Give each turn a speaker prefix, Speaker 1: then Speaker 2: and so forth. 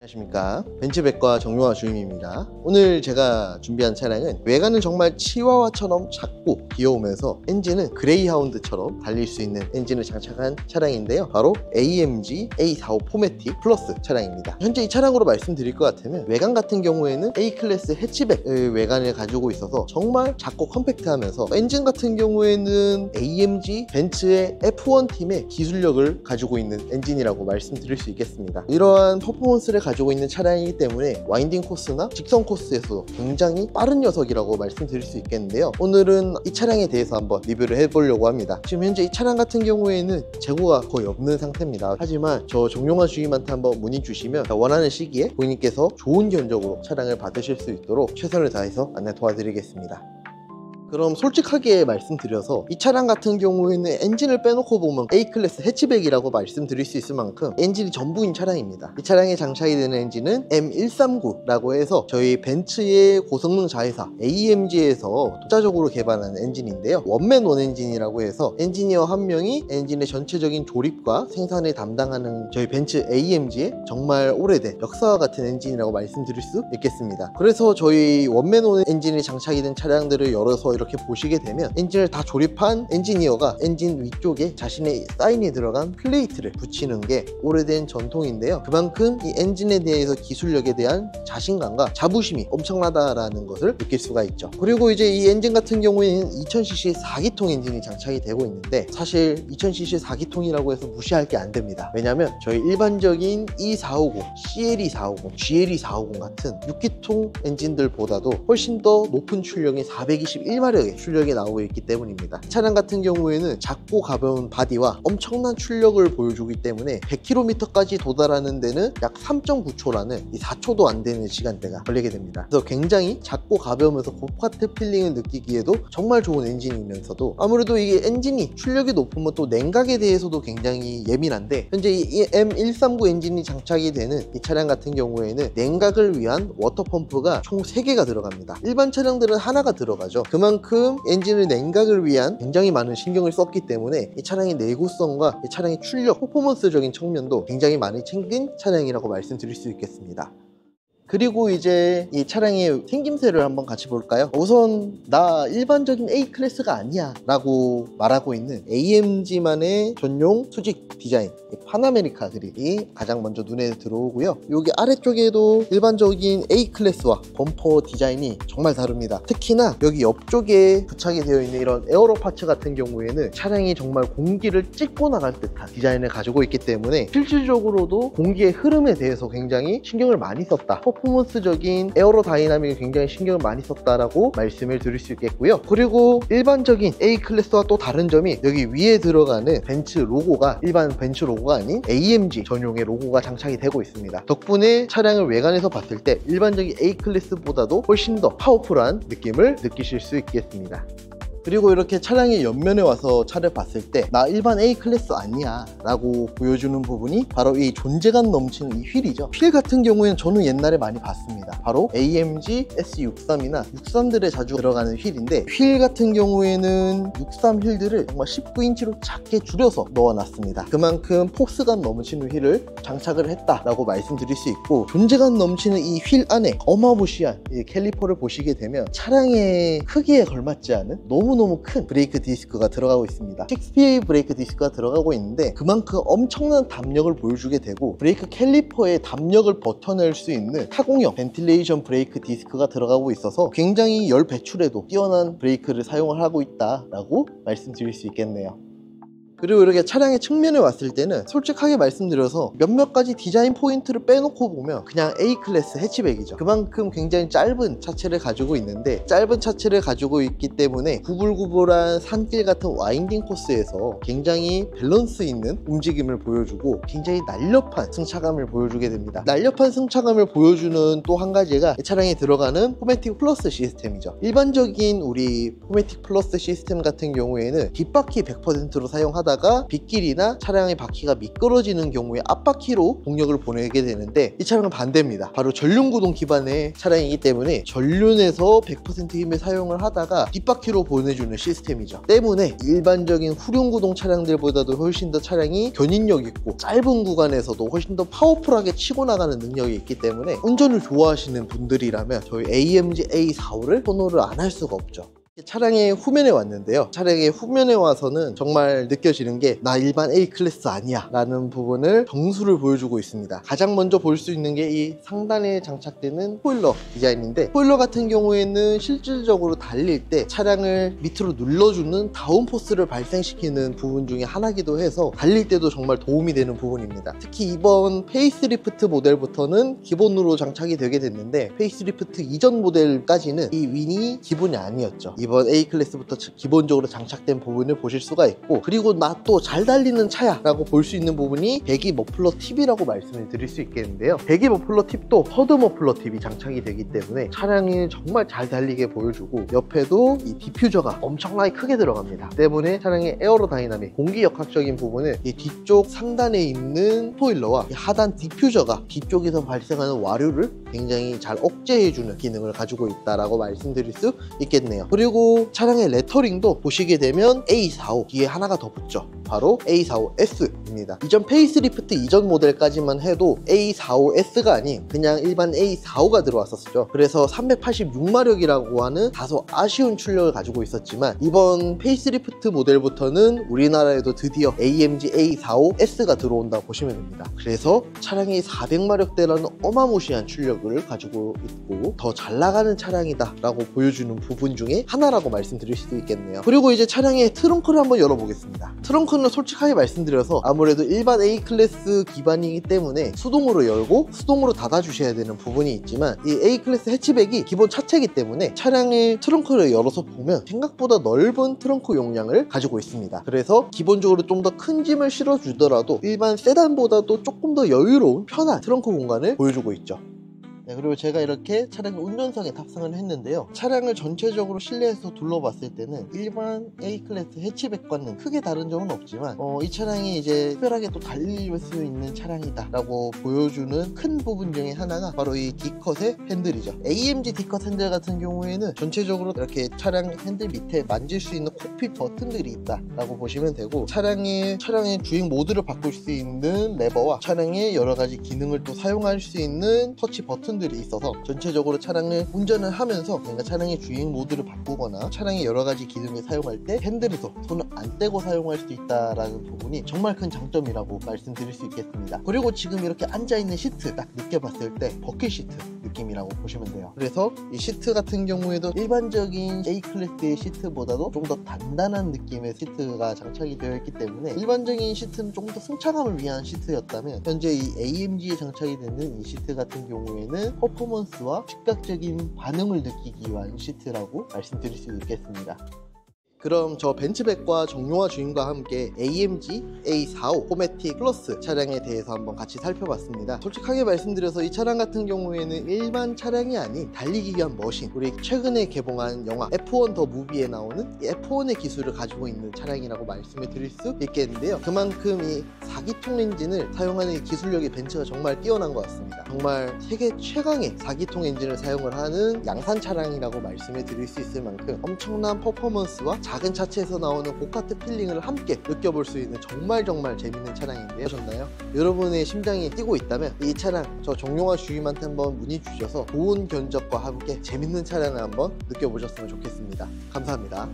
Speaker 1: 안녕하십니까, 벤츠백과 정용화 주임입니다. 오늘 제가 준비한 차량은 외관은 정말 치와와처럼 작고 귀여우면서 엔진은 그레이하운드처럼 달릴 수 있는 엔진을 장착한 차량인데요, 바로 AMG A45 포매틱 플러스 차량입니다. 현재 이 차량으로 말씀드릴 것 같으면 외관 같은 경우에는 A클래스 해치백 외관을 가지고 있어서 정말 작고 컴팩트하면서, 엔진 같은 경우에는 AMG 벤츠의 F1 팀의 기술력을 가지고 있는 엔진이라고 말씀드릴 수 있겠습니다. 이러한 퍼포먼스를 가지고 있는 차량이기 때문에 와인딩 코스나 직선 코스에서도 굉장히 빠른 녀석이라고 말씀드릴 수 있겠는데요, 오늘은 이 차량에 대해서 한번 리뷰를 해보려고 합니다. 지금 현재 이 차량 같은 경우에는 재고가 거의 없는 상태입니다. 하지만 저 정용화 주임한테 한번 문의 주시면 원하는 시기에 고객님께서 좋은 견적으로 차량을 받으실 수 있도록 최선을 다해서 안내 도와드리겠습니다. 그럼 솔직하게 말씀드려서 이 차량 같은 경우에는 엔진을 빼놓고 보면 A클래스 해치백이라고 말씀드릴 수 있을 만큼 엔진이 전부인 차량입니다. 이 차량에 장착이 되는 엔진은 M139라고 해서 저희 벤츠의 고성능 자회사 AMG에서 독자적으로 개발한 엔진인데요, 원맨 원 엔진이라고 해서 엔지니어 한 명이 엔진의 전체적인 조립과 생산을 담당하는 저희 벤츠 AMG의 정말 오래된 역사와 같은 엔진이라고 말씀드릴 수 있겠습니다. 그래서 저희 원맨 원 엔진이 장착이 된 차량들을 열어서 이렇게 보시게 되면 엔진을 다 조립한 엔지니어가 엔진 위쪽에 자신의 사인이 들어간 플레이트를 붙이는 게 오래된 전통인데요, 그만큼 이 엔진에 대해서 기술력에 대한 자신감과 자부심이 엄청나다라는 것을 느낄 수가 있죠. 그리고 이제 이 엔진 같은 경우에는 2000cc 4기통 엔진이 장착이 되고 있는데, 사실 2000cc 4기통이라고 해서 무시할 게 안 됩니다. 왜냐면 저희 일반적인 E450, CLE450, GLE450 같은 6기통 엔진들보다도 훨씬 더 높은 출력인 421마력의 출력이 나오고 있기 때문입니다. 차량 같은 경우에는 작고 가벼운 바디와 엄청난 출력을 보여주기 때문에 100km까지 도달하는 데는 약 3.9초라는 이 4초도 안 되는 시간대가 걸리게 됩니다. 그래서 굉장히 작고 가벼우면서 고파트 필링을 느끼기에도 정말 좋은 엔진이면서도, 아무래도 이게 엔진이 출력이 높으면 또 냉각에 대해서도 굉장히 예민한데, 현재 이 M139 엔진이 장착이 되는 이 차량 같은 경우에는 냉각을 위한 워터펌프가 총 3개가 들어갑니다. 일반 차량들은 하나가 들어가죠. 그만큼 엔진의 냉각을 위한 굉장히 많은 신경을 썼기 때문에 이 차량의 내구성과 이 차량의 출력, 퍼포먼스적인 측면도 굉장히 많이 챙긴 차량이라고 말씀드릴 수 있겠습니다. 그리고 이제 이 차량의 생김새를 한번 같이 볼까요? 우선 나 일반적인 A클래스가 아니야 라고 말하고 있는 AMG만의 전용 수직 디자인, 파나메리카 그릴이 가장 먼저 눈에 들어오고요, 여기 아래쪽에도 일반적인 A클래스와 범퍼 디자인이 정말 다릅니다. 특히나 여기 옆쪽에 부착이 되어 있는 이런 에어로 파츠 같은 경우에는 차량이 정말 공기를 찢고 나갈 듯한 디자인을 가지고 있기 때문에 실질적으로도 공기의 흐름에 대해서 굉장히 신경을 많이 썼다, 퍼포먼스적인 에어로다이나믹에 굉장히 신경을 많이 썼다라고 말씀을 드릴 수 있겠고요. 그리고 일반적인 A클래스와 또 다른 점이 여기 위에 들어가는 벤츠 로고가 일반 벤츠 로고가 아닌 AMG 전용의 로고가 장착이 되고 있습니다. 덕분에 차량을 외관에서 봤을 때 일반적인 A클래스보다도 훨씬 더 파워풀한 느낌을 느끼실 수 있겠습니다. 그리고 이렇게 차량의 옆면에 와서 차를 봤을 때 나 일반 A클래스 아니야 라고 보여주는 부분이 바로 이 존재감 넘치는 이 휠이죠. 휠 같은 경우에는 저는 옛날에 많이 봤습니다. 바로 AMG S63이나 63들에 자주 들어가는 휠인데, 휠 같은 경우에는 63 휠들을 정말 19인치로 작게 줄여서 넣어놨습니다. 그만큼 포스감 넘치는 휠을 장착을 했다라고 말씀드릴 수 있고, 존재감 넘치는 이 휠 안에 어마무시한 이 캘리퍼를 보시게 되면 차량의 크기에 걸맞지 않은 너무너무 큰 브레이크 디스크가 들어가고 있습니다. 6PA 브레이크 디스크가 들어가고 있는데, 그만큼 엄청난 담력을 보여주게 되고, 브레이크 캘리퍼의 담력을 버텨낼 수 있는 타공형 벤틸레이션 브레이크 디스크가 들어가고 있어서 굉장히 열 배출에도 뛰어난 브레이크를 사용을 하고 있다라고 말씀드릴 수 있겠네요. 그리고 이렇게 차량의 측면에 왔을 때는 솔직하게 말씀드려서 몇몇 가지 디자인 포인트를 빼놓고 보면 그냥 A클래스 해치백이죠. 그만큼 굉장히 짧은 차체를 가지고 있는데, 짧은 차체를 가지고 있기 때문에 구불구불한 산길 같은 와인딩 코스에서 굉장히 밸런스 있는 움직임을 보여주고 굉장히 날렵한 승차감을 보여주게 됩니다. 날렵한 승차감을 보여주는 또 한 가지가 이 차량에 들어가는 포매틱 플러스 시스템이죠. 일반적인 우리 포매틱 플러스 시스템 같은 경우에는 뒷바퀴 100%로 사용하다 하다가 빗길이나 차량의 바퀴가 미끄러지는 경우에 앞바퀴로 동력을 보내게 되는데, 이 차량은 반대입니다. 바로 전륜구동 기반의 차량이기 때문에 전륜에서 100% 힘을 사용을 하다가 뒷바퀴로 보내주는 시스템이죠. 때문에 일반적인 후륜구동 차량들보다도 훨씬 더 차량이 견인력 있고 짧은 구간에서도 훨씬 더 파워풀하게 치고 나가는 능력이 있기 때문에 운전을 좋아하시는 분들이라면 저희 AMG A45를 선호를 안 할 수가 없죠. 차량의 후면에 왔는데요. 차량의 후면에 와서는 정말 느껴지는 게 나 일반 A클래스 아니야 라는 부분을 정수를 보여주고 있습니다. 가장 먼저 볼 수 있는 게 이 상단에 장착되는 스포일러 디자인인데, 스포일러 같은 경우에는 실질적으로 달릴 때 차량을 밑으로 눌러주는 다운포스를 발생시키는 부분 중에 하나이기도 해서 달릴 때도 정말 도움이 되는 부분입니다. 특히 이번 페이스리프트 모델부터는 기본으로 장착이 되게 됐는데, 페이스리프트 이전 모델까지는 이 윈이 기본이 아니었죠. 이번 A클래스부터 기본적으로 장착된 부분을 보실 수가 있고, 그리고 나 또 잘 달리는 차야 라고 볼 수 있는 부분이 배기 머플러 팁이라고 말씀을 드릴 수 있겠는데요. 배기 머플러 팁도 허드 머플러 팁이 장착이 되기 때문에 차량이 정말 잘 달리게 보여주고, 옆에도 이 디퓨저가 엄청나게 크게 들어갑니다. 때문에 차량의 에어로다이나믹, 공기역학적인 부분을 이 뒤쪽 상단에 있는 스포일러와 이 하단 디퓨저가 뒤쪽에서 발생하는 와류를 굉장히 잘 억제해주는 기능을 가지고 있다라고 말씀드릴 수 있겠네요. 그리고 차량의 레터링도 보시게 되면 A45 뒤에 하나가 더 붙죠. 바로 A45S입니다. 이전 페이스리프트 이전 모델까지만 해도 A45S가 아닌 그냥 일반 A45가 들어왔었죠. 그래서 386마력이라고 하는 다소 아쉬운 출력을 가지고 있었지만, 이번 페이스리프트 모델부터는 우리나라에도 드디어 AMG A45S가 들어온다고 보시면 됩니다. 그래서 차량이 400마력대라는 어마무시한 출력을 가지고 있고 더 잘 나가는 차량이다 라고 보여주는 부분 중에 하나라고 말씀드릴 수도 있겠네요. 그리고 이제 차량의 트렁크를 한번 열어보겠습니다. 트렁크는 솔직하게 말씀드려서 아무래도 일반 A클래스 기반이기 때문에 수동으로 열고 수동으로 닫아주셔야 되는 부분이 있지만, 이 A클래스 해치백이 기본 차체이기 때문에 차량의 트렁크를 열어서 보면 생각보다 넓은 트렁크 용량을 가지고 있습니다. 그래서 기본적으로 좀 더 큰 짐을 실어주더라도 일반 세단보다도 조금 더 여유로운 편한 트렁크 공간을 보여주고 있죠. 네, 그리고 제가 이렇게 차량 운전석에 탑승을 했는데요. 차량을 전체적으로 실내에서 둘러봤을 때는 일반 A클래스 해치백과는 크게 다른 점은 없지만, 이 차량이 이제 특별하게 또 달릴 수 있는 차량이다 라고 보여주는 큰 부분 중에 하나가 바로 이 D컷의 핸들이죠. AMG D컷 핸들 같은 경우에는 전체적으로 이렇게 차량 핸들 밑에 만질 수 있는 콕핏 버튼들이 있다 라고 보시면 되고, 차량의 주행 모드를 바꿀 수 있는 레버와 차량의 여러가지 기능을 또 사용할 수 있는 터치 버튼 들이 있어서 전체적으로 차량을 운전을 하면서 내가 차량의 주행 모드를 바꾸거나 차량의 여러가지 기능을 사용할 때 핸들에서 손을 안 떼고 사용할 수 있다라는 부분이 정말 큰 장점이라고 말씀드릴 수 있겠습니다. 그리고 지금 이렇게 앉아있는 시트 딱 느껴봤을 때 버킷 시트 느낌이라고 보시면 돼요. 그래서 이 시트 같은 경우에도 일반적인 A클래스의 시트보다도 좀 더 단단한 느낌의 시트가 장착이 되어 있기 때문에, 일반적인 시트는 좀 더 승차감을 위한 시트였다면 현재 이 AMG에 장착이 되는 이 시트 같은 경우에는 퍼포먼스와 즉각적인 반응을 느끼기 위한 시트라고 말씀드릴 수 있겠습니다. 그럼 저 벤츠백과 정용화 주임과 함께 AMG A45 포매틱 플러스 차량에 대해서 한번 같이 살펴봤습니다. 솔직하게 말씀드려서 이 차량 같은 경우에는 일반 차량이 아닌 달리기 위한 머신, 우리 최근에 개봉한 영화 F1 더 무비에 나오는 이 F1의 기술을 가지고 있는 차량이라고 말씀을 드릴 수 있겠는데요. 그만큼 이 4기통 엔진을 사용하는 기술력이 벤츠가 정말 뛰어난 것 같습니다. 정말 세계 최강의 4기통 엔진을 사용을 하는 양산 차량이라고 말씀을 드릴 수 있을 만큼 엄청난 퍼포먼스와 작은 차체에서 나오는 고카트 필링을 함께 느껴볼 수 있는 정말 재밌는 차량인데요. 보셨나요? 여러분의 심장이 뛰고 있다면 이 차량 저 정용화 주임한테 한번 문의 주셔서 좋은 견적과 함께 재밌는 차량을 한번 느껴보셨으면 좋겠습니다. 감사합니다.